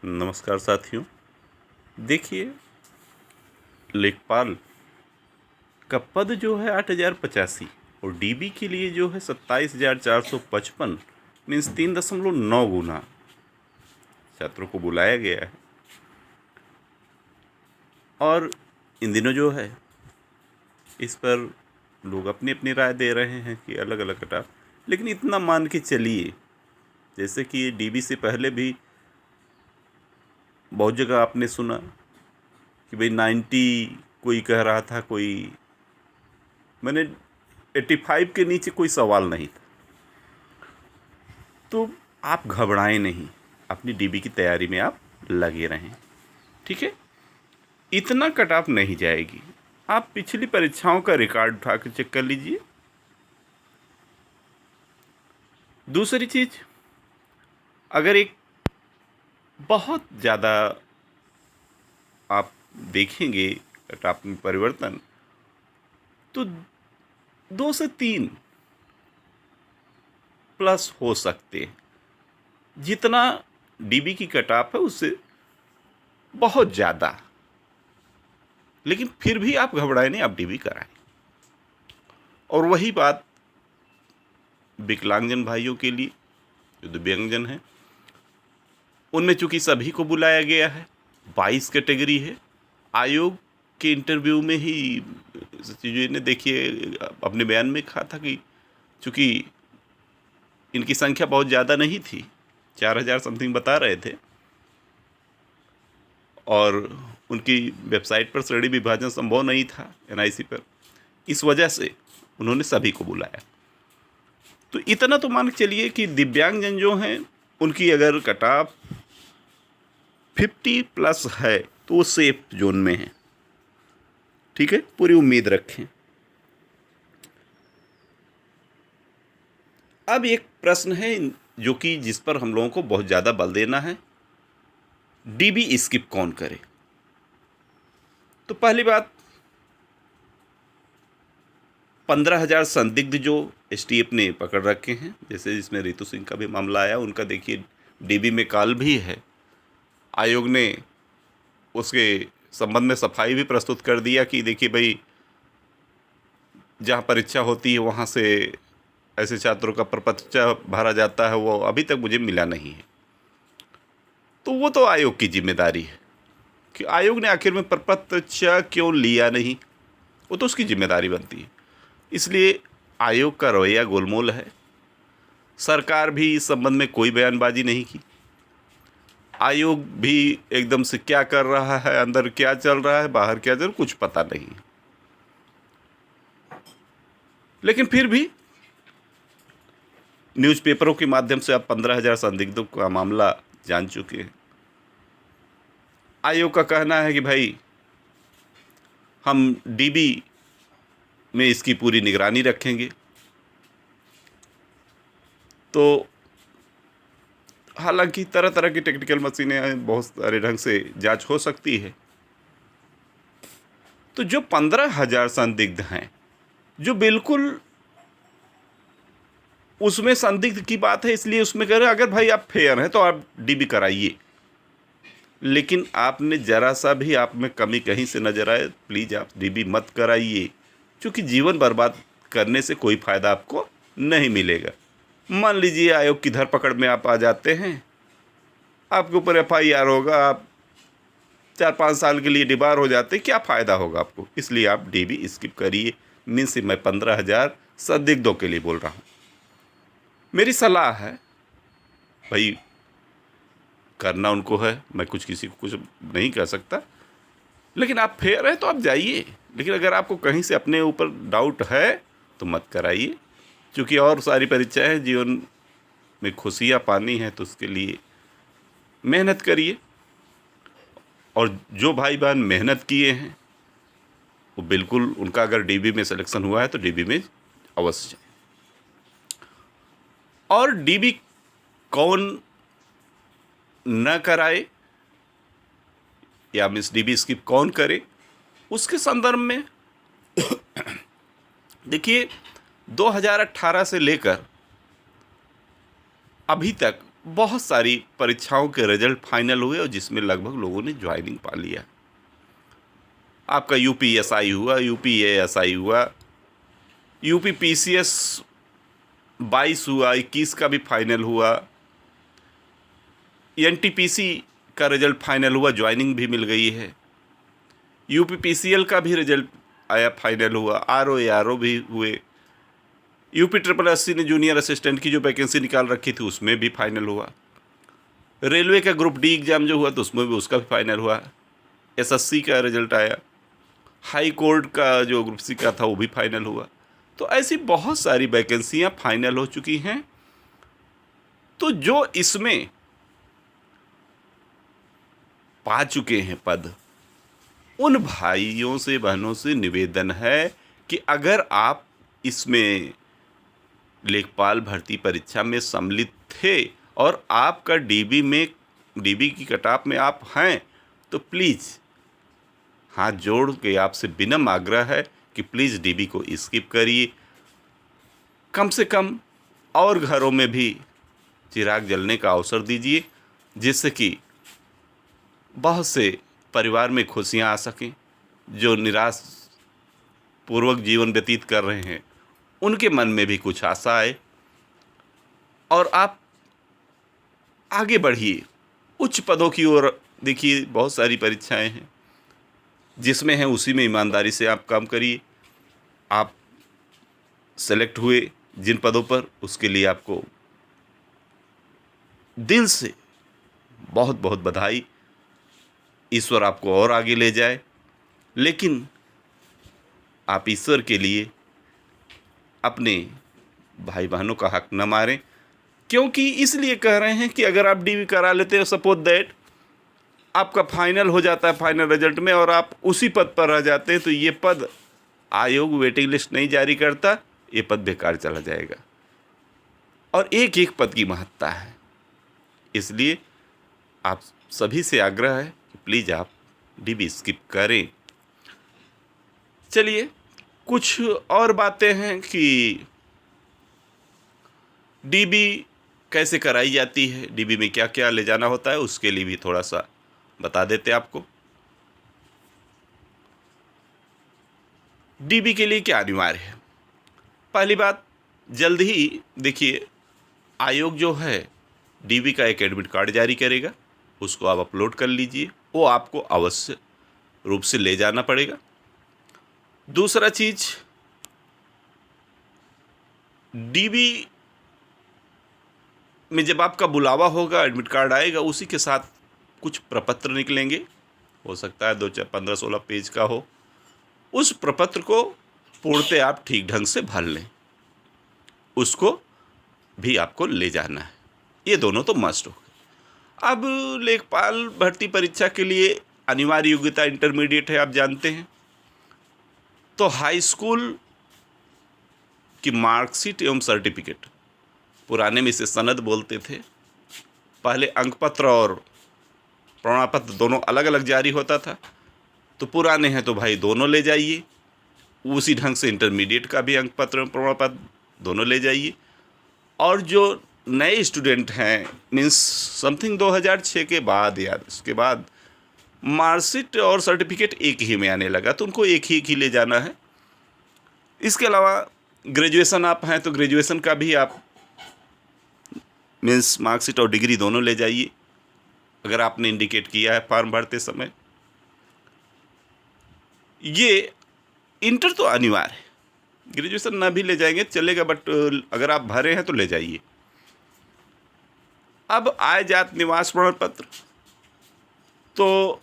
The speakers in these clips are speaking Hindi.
नमस्कार साथियों। देखिए, लेखपाल का पद जो है 8,085 और डीबी के लिए जो है 27,455 मीन्स 3.9 गुना छात्रों को बुलाया गया है। और इन दिनों जो है इस पर लोग अपनी अपनी राय दे रहे हैं कि अलग अलग कटाव, लेकिन इतना मान के चलिए जैसे कि डीबी से पहले भी बहुत जगह आपने सुना कि भाई 90 कोई कह रहा था, कोई मैंने 85 के नीचे कोई सवाल नहीं था। तो आप घबराएं नहीं, अपनी डीबी की तैयारी में आप लगे रहें, ठीक है। इतना कट ऑफ नहीं जाएगी। आप पिछली परीक्षाओं का रिकॉर्ड उठा कर चेक कर लीजिए। दूसरी चीज, अगर एक बहुत ज़्यादा आप देखेंगे कट ऑफ में परिवर्तन, तो 2 से 3 प्लस हो सकते हैं। जितना डीबी की कट ऑफ है उससे बहुत ज़्यादा, लेकिन फिर भी आप घबराए नहीं, आप डीबी कराएं। और वही बात विकलांगजन भाइयों के लिए, जो दिव्यांगजन हैं, उनमें चूंकि सभी को बुलाया गया है, 22 कैटेगरी है। आयोग के इंटरव्यू में ही सचिव जी ने देखिए अपने बयान में कहा था कि चूंकि इनकी संख्या बहुत ज़्यादा नहीं थी, 4,000 समथिंग बता रहे थे, और उनकी वेबसाइट पर श्रेणी विभाजन संभव नहीं था एनआईसी पर, इस वजह से उन्होंने सभी को बुलाया। तो इतना तो मान के चलिए कि दिव्यांगजन जो हैं उनकी अगर कट ऑफ 50 प्लस है तो वो सेफ जोन में है, ठीक है। पूरी उम्मीद रखें। अब एक प्रश्न है जो कि जिस पर हम लोगों को बहुत ज़्यादा बल देना है, डीबी स्किप कौन करे। तो पहली बात, 15,000 संदिग्ध जो एसटीएफ ने पकड़ रखे हैं, जैसे जिसमें रितु सिंह का भी मामला आया, उनका देखिए डीबी में काल भी है। आयोग ने उसके संबंध में सफाई भी प्रस्तुत कर दिया कि देखिए भाई, जहाँ परीक्षा होती है वहाँ से ऐसे छात्रों का प्रपत्र भरा जाता है, वो अभी तक मुझे मिला नहीं है। तो वो तो आयोग की जिम्मेदारी है कि आयोग ने आखिर में प्रपत्र क्यों लिया नहीं, वो तो उसकी जिम्मेदारी बनती है। इसलिए आयोग का रवैया गोलमोल है। सरकार भी इस संबंध में कोई बयानबाजी नहीं की। आयोग भी एकदम से क्या कर रहा है, अंदर क्या चल रहा है, बाहर क्या चल रहा है, कुछ पता नहीं। लेकिन फिर भी न्यूज़पेपरों के माध्यम से अब 15,000 संदिग्धों का मामला जान चुके हैं। आयोग का कहना है कि भाई हम डीबी में इसकी पूरी निगरानी रखेंगे। तो हालांकि तरह तरह की टेक्निकल मशीनें, बहुत सारे ढंग से जांच हो सकती है। तो जो 15,000 संदिग्ध हैं, जो बिल्कुल उसमें संदिग्ध की बात है, इसलिए उसमें कह रहे हैं अगर भाई आप फेयर हैं तो आप डीबी कराइए, लेकिन आपने ज़रा सा भी आप में कमी कहीं से नजर आए, प्लीज़ आप डीबी मत कराइए, क्योंकि जीवन बर्बाद करने से कोई फ़ायदा आपको नहीं मिलेगा। मान लीजिए आयोग की धरपकड़ में आप आ जाते हैं, आपके ऊपर एफआईआर होगा, आप 4-5 साल के लिए डिबार हो जाते, क्या फ़ायदा होगा आपको। इसलिए आप डीबी स्किप करिए। मीन्स मैं 15,000 संदिग्धों के लिए बोल रहा हूँ। मेरी सलाह है भाई, करना उनको है, मैं कुछ किसी को कुछ नहीं कह सकता, लेकिन आप फेयर है तो आप जाइए। लेकिन अगर आपको कहीं से अपने ऊपर डाउट है तो मत कराइए, क्योंकि और सारी परीक्षाएं जीवन में खुशियाँ पानी है, तो उसके लिए मेहनत करिए। और जो भाई बहन मेहनत किए हैं वो बिल्कुल, उनका अगर डीबी में सिलेक्शन हुआ है तो डीबी में अवश्य जाए। और डीबी कौन न कराए या मिस डीबी स्किप कौन करे, उसके संदर्भ में देखिए 2018 से लेकर अभी तक बहुत सारी परीक्षाओं के रिजल्ट फाइनल हुए और जिसमें लगभग लोगों ने ज्वाइनिंग पा लिया। आपका यूपीएसआई हुआ, यूपीएएसआई हुआ, यूपी पीसीएस 22 हुआ, 21 का भी फाइनल हुआ, एनटीपीसी का रिजल्ट फाइनल हुआ, ज्वाइनिंग भी मिल गई है, यूपी पीसीएल का भी रिजल्ट आया, फाइनल हुआ, आरओ भी हुए, यूपी ट्रिपल एससी ने जूनियर असिस्टेंट की जो वैकेंसी निकाल रखी थी उसमें भी फाइनल हुआ, रेलवे का ग्रुप डी एग्ज़ाम जो हुआ तो उसमें भी उसका भी फाइनल हुआ, एसएससी का रिजल्ट आया, हाई कोर्ट का जो ग्रुप सी का था वो भी फाइनल हुआ। तो ऐसी बहुत सारी वैकेंसियां फाइनल हो चुकी हैं। तो जो इसमें पा चुके हैं पद, उन भाइयों से बहनों से निवेदन है कि अगर आप इसमें लेखपाल भर्ती परीक्षा में सम्मिलित थे और आपका डीबी की कटाप में आप हैं तो प्लीज़ हाथ जोड़ के आपसे विनम्र आग्रह है कि प्लीज़ डीबी को स्किप करिए। कम से कम और घरों में भी चिराग जलने का अवसर दीजिए, जिससे कि बहुत से परिवार में खुशियां आ सकें। जो निराश पूर्वक जीवन व्यतीत कर रहे हैं उनके मन में भी कुछ आशा आए और आप आगे बढ़िए उच्च पदों की ओर। देखिए बहुत सारी परीक्षाएं हैं, जिसमें है उसी में ईमानदारी से आप काम करिए। आप सेलेक्ट हुए जिन पदों पर, उसके लिए आपको दिल से बहुत बहुत बधाई। ईश्वर आपको और आगे ले जाए, लेकिन आप ईश्वर के लिए अपने भाई बहनों का हक न मारें, क्योंकि इसलिए कह रहे हैं कि अगर आप डीवी करा लेते हो, सपोज दैट आपका फाइनल हो जाता है फाइनल रिजल्ट में और आप उसी पद पर रह जाते हैं, तो ये पद आयोग वेटिंग लिस्ट नहीं जारी करता, ये पद बेकार चला जाएगा। और एक एक पद की महत्ता है, इसलिए आप सभी से आग्रह है कि प्लीज़ आप डीबी स्किप करें। चलिए कुछ और बातें हैं कि डीबी कैसे कराई जाती है, डीबी में क्या क्या ले जाना होता है, उसके लिए भी थोड़ा सा बता देते हैं आपको। डीबी के लिए क्या अनिवार्य है? पहली बात, जल्द ही देखिए आयोग जो है डीबी का एक एडमिट कार्ड जारी करेगा, उसको आप अपलोड कर लीजिए, वो आपको अवश्य रूप से ले जाना पड़ेगा। दूसरा चीज, डीबी में जब आपका बुलावा होगा, एडमिट कार्ड आएगा, उसी के साथ कुछ प्रपत्र निकलेंगे, हो सकता है 15-16 पेज का हो। उस प्रपत्र को पूर्णतः आप ठीक ढंग से भर लें, उसको भी आपको ले जाना है। ये दोनों तो मस्ट हो गए। अब लेखपाल भर्ती परीक्षा के लिए अनिवार्य योग्यता इंटरमीडिएट है, आप जानते हैं। तो हाई स्कूल की मार्कशीट एवं सर्टिफिकेट, पुराने में इसे सनद बोलते थे, पहले अंकपत्र और प्रमाण पत्र दोनों अलग अलग जारी होता था। तो पुराने हैं तो भाई दोनों ले जाइए, उसी ढंग से इंटरमीडिएट का भी अंक पत्र प्रमाण पत्र दोनों ले जाइए। और जो नए स्टूडेंट हैं, मीन्स समथिंग 2006 के बाद या उसके बाद मार्कशीट और सर्टिफिकेट एक ही में आने लगा, तो उनको एक ही ले जाना है। इसके अलावा ग्रेजुएशन आप हैं तो ग्रेजुएशन का भी आप मीन्स मार्कशीट और डिग्री दोनों ले जाइए, अगर आपने इंडिकेट किया है फॉर्म भरते समय। ये इंटर तो अनिवार्य है, ग्रेजुएशन ना भी ले जाएंगे चलेगा, बट अगर आप भरे हैं तो ले जाइए। अब आय जात निवास प्रमाण पत्र, तो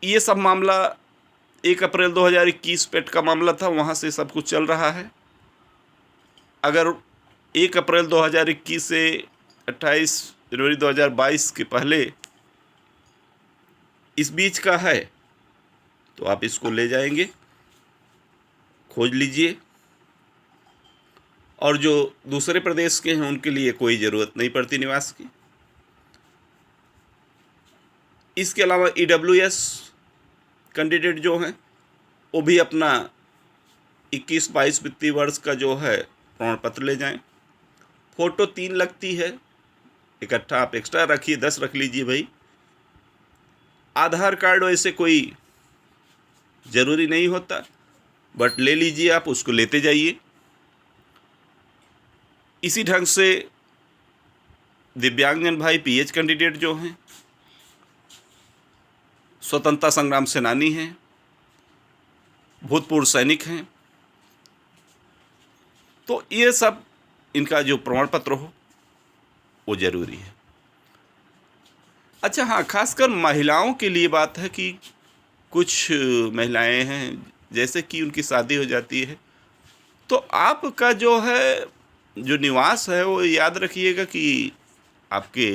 ये सब मामला 1 अप्रैल 2021 पेट का मामला था, वहाँ से सब कुछ चल रहा है। अगर 1 अप्रैल 2021 से 28 जनवरी 2022 के पहले इस बीच का है तो आप इसको ले जाएंगे, खोज लीजिए। और जो दूसरे प्रदेश के हैं उनके लिए कोई ज़रूरत नहीं पड़ती निवास की। इसके अलावा EWS कैंडिडेट जो हैं वो भी अपना 21-22 वित्तीय वर्ष का जो है प्रमाण पत्र ले जाएं। फ़ोटो 3 लगती है, इकट्ठा आप एक्स्ट्रा रखिए, 10 रख लीजिए भाई। आधार कार्ड वैसे कोई ज़रूरी नहीं होता, बट ले लीजिए आप, उसको लेते जाइए। इसी ढंग से दिव्यांगजन भाई पीएच कैंडिडेट जो हैं, स्वतंत्रता संग्राम सेनानी हैं, भूतपूर्व सैनिक हैं, तो ये सब इनका जो प्रमाण पत्र हो वो ज़रूरी है। अच्छा हाँ, खासकर महिलाओं के लिए बात है कि कुछ महिलाएं हैं जैसे कि उनकी शादी हो जाती है, तो आपका जो है जो निवास है वो याद रखिएगा कि आपके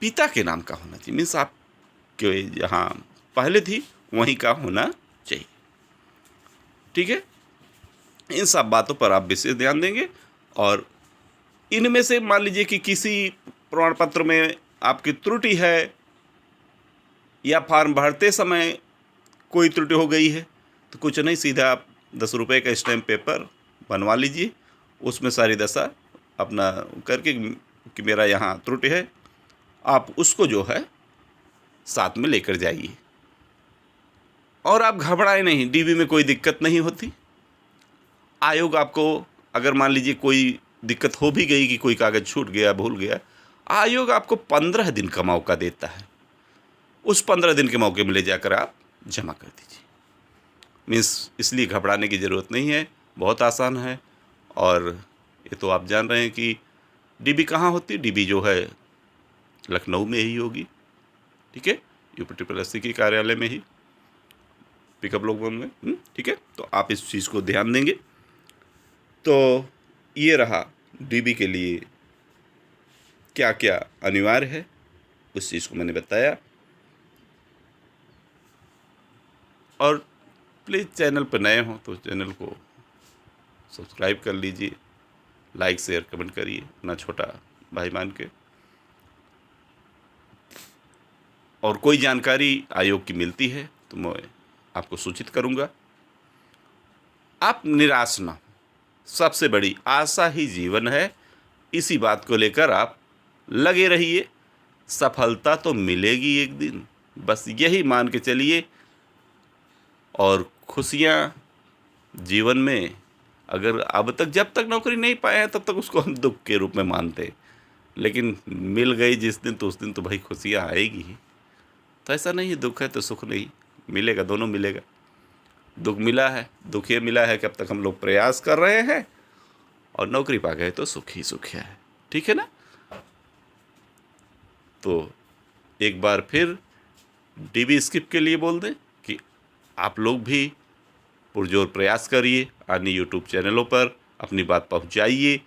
पिता के नाम का होना चाहिए, मीन्स आपके जहाँ पहले थी वहीं का होना चाहिए। ठीक है, इन सब बातों पर आप विशेष ध्यान देंगे। और इनमें से मान लीजिए कि किसी प्रमाण पत्र में आपकी त्रुटि है या फॉर्म भरते समय कोई त्रुटि हो गई है, तो कुछ नहीं, सीधा आप 10 रुपये का स्टैम्प पेपर बनवा लीजिए, उसमें सारी दशा अपना करके कि मेरा यहाँ त्रुटि है, आप उसको जो है साथ में लेकर जाइए। और आप घबराए नहीं, डीबी में कोई दिक्कत नहीं होती। आयोग आपको अगर मान लीजिए कोई दिक्कत हो भी गई कि कोई कागज़ छूट गया, भूल गया, आयोग आपको 15 दिन का मौका देता है। उस 15 दिन के मौके में ले जाकर आप जमा कर दीजिए। मीन्स इसलिए घबराने की ज़रूरत नहीं है, बहुत आसान है। और ये तो आप जान रहे हैं कि डीबी कहाँ होती है, डीबी जो है लखनऊ में ही होगी। ठीक है, UPTSSC के कार्यालय में ही, पिकअप ब्लॉक में। ठीक है, तो आप इस चीज़ को ध्यान देंगे। तो ये रहा डीबी के लिए क्या क्या अनिवार्य है, उस चीज़ को मैंने बताया। और प्लीज़ चैनल पर नए हों तो चैनल को सब्सक्राइब कर लीजिए, लाइक शेयर कमेंट करिए, अपना छोटा भाई मान के। और कोई जानकारी आयोग की मिलती है तो मैं आपको सूचित करूंगा। आप निराश ना हो, सबसे बड़ी आशा ही जीवन है, इसी बात को लेकर आप लगे रहिए। सफलता तो मिलेगी एक दिन, बस यही मान के चलिए। और खुशियाँ जीवन में अगर अब तक जब तक नौकरी नहीं पाए हैं तब तक उसको हम दुख के रूप में मानते, लेकिन मिल गई जिस दिन तो उस दिन तो भाई खुशियाँ आएगी ही। तो ऐसा नहीं है दुख है तो सुख नहीं मिलेगा, दोनों मिलेगा। दुख मिला है, दुख ये मिला है कि अब तक हम लोग प्रयास कर रहे हैं, और नौकरी पा गए तो सुख ही सुख है। ठीक है ना। तो एक बार फिर डीबी स्किप के लिए बोल दें कि आप लोग भी पुरजोर प्रयास करिए, अन्य यूट्यूब चैनलों पर अपनी बात पहुंचाइए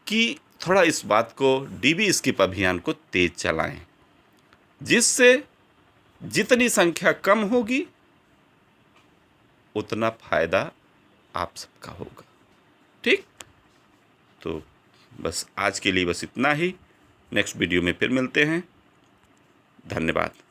कि थोड़ा इस बात को डीबी स्किप अभियान को तेज चलाएं, जिससे जितनी संख्या कम होगी उतना फ़ायदा आप सबका होगा। ठीक, तो बस आज के लिए बस इतना ही। नेक्स्ट वीडियो में फिर मिलते हैं। धन्यवाद।